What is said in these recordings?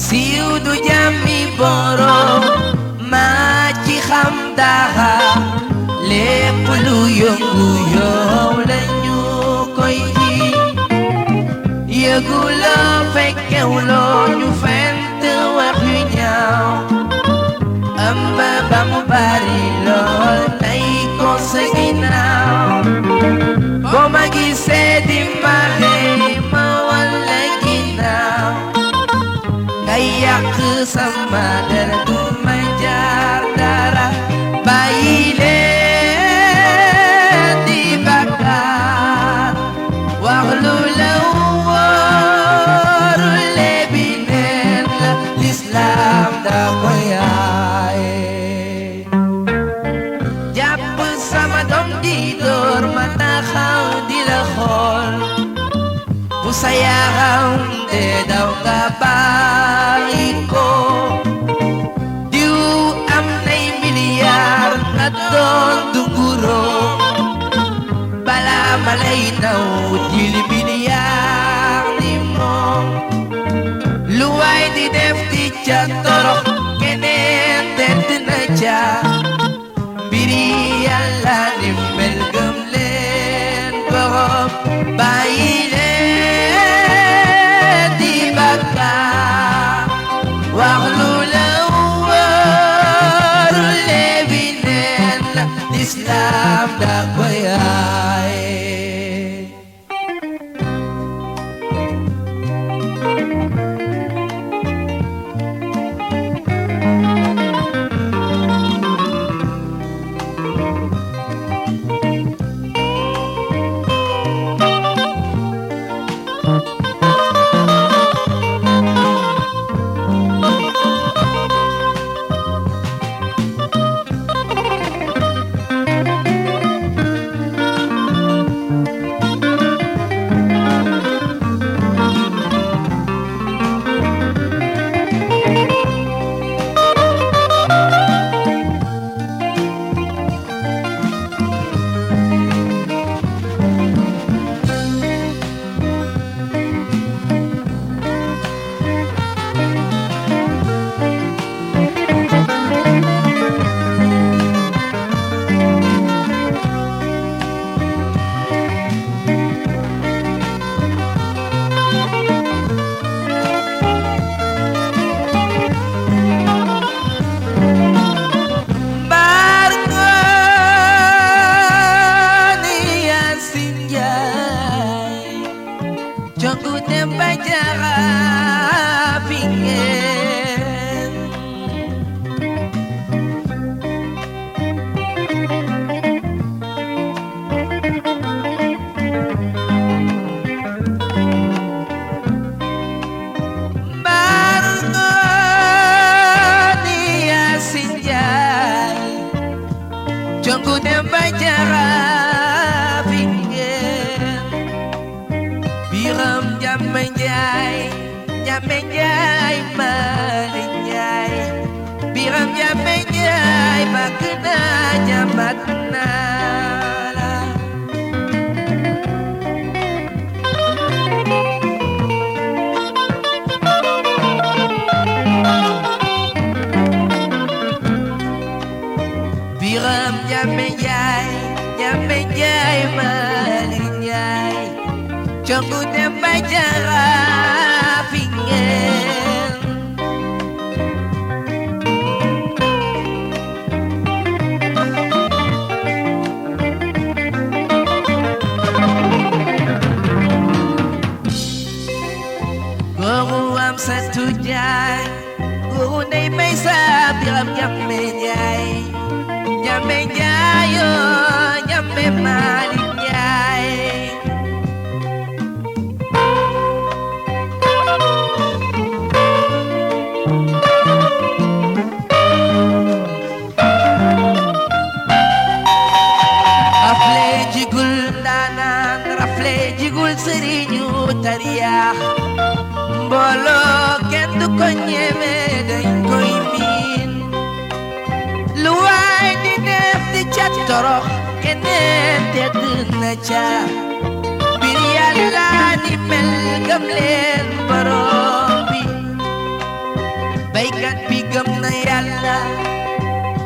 siiw du jàmmi borom maa ci xam dara lépp lu yëngu yow lañu koy ji yëguloo fekkewuloo ñu fent wax yu ñaaw ëmb ba mu bari lool tey ko sa ginnaaw boo ma gisee di ma xëy ma walla ginnaaw ngay yàq sama der du ma jaar dara bàyyi leen di bàkkaar wax lu la wóoru lebi neen la lislaam da ko yaaye jàpp sama doom di door ma taxaw di la xool bu sa yaram de daw nga bàyyi ko diw am nay milliard nga doon dunguro balaa ma lay naw jili milliard ni moom lu waay di def di ca torox keneen tedd na ca mbiri yàlla ni mel gëm leen borom bàyyi leen di bàkkaar wax lu la wóoru lebi neen la lislaam da ko yaaye Jongu dem ba jara pingen bargo dia sinjai jongu dem ba jara Jamme Njaay Mali Njaay Biram Jamme Njaay bëgg naa jàmbat naa la Biram Jamme Njaay Mali Njaay jongu dem ba jara pingen guru am satu jaay guru ndey may sa Biram Jamme Njaay yo Jamme Mali Njaay tariyaax mbooloo kenn du ko ñeme dañ koy miin lu waay di def di ca torox keneen tedd na ca bir yàlla ni mel gëm leen borom bi baykat bi gëm na yàlla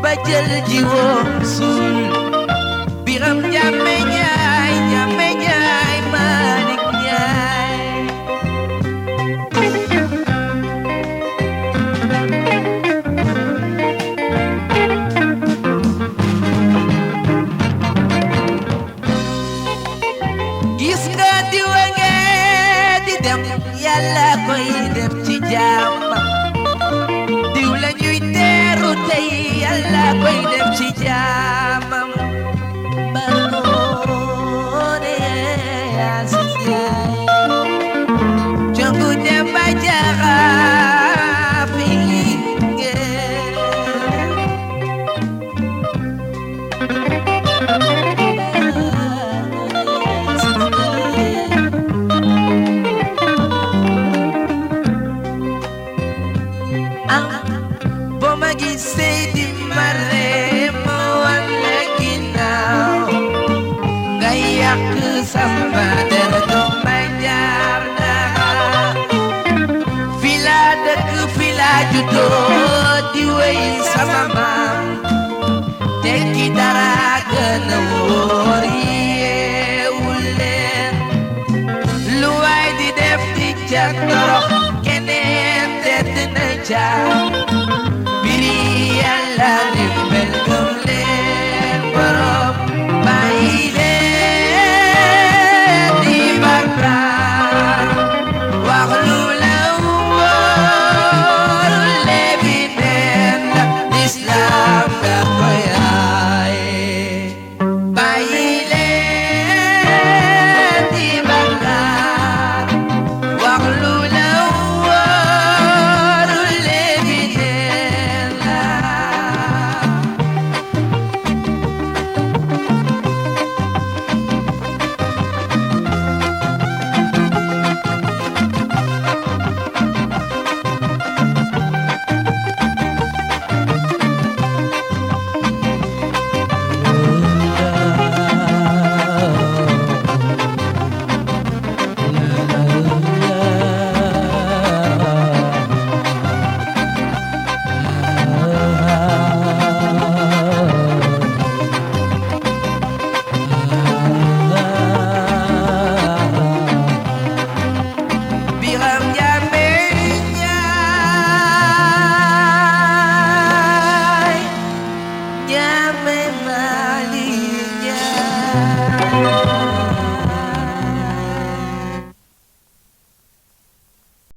ba jël jiwoom suul biram jàmme ñaay Malick Njaay gis nga diwa ngee di dem yàlla koy def ci jaamam diw la ñuy teeru tey yàlla koy def ci jaamam banoone Aziz Njaay jongu dem ba jaxaafi ngeen boo ma gisee di mare ma wan la ginnaaw nga yàq sama der doo ma jaar dara fi laa dëkk fi laa juddoo di wéy sama maam tekki dara gën a wóor yeewu leen lu waay di def di ca torox keneen tedd na ca biri yàlla ni mel gëm leen borom bàyyi leen di bakkaar wax lu la wóor lebi neen la lislaam da koy aaye bàyyi leen di bakkaar wax lu la wóor lebi neen la biram jàmme ñaay jàmme Malick Njaay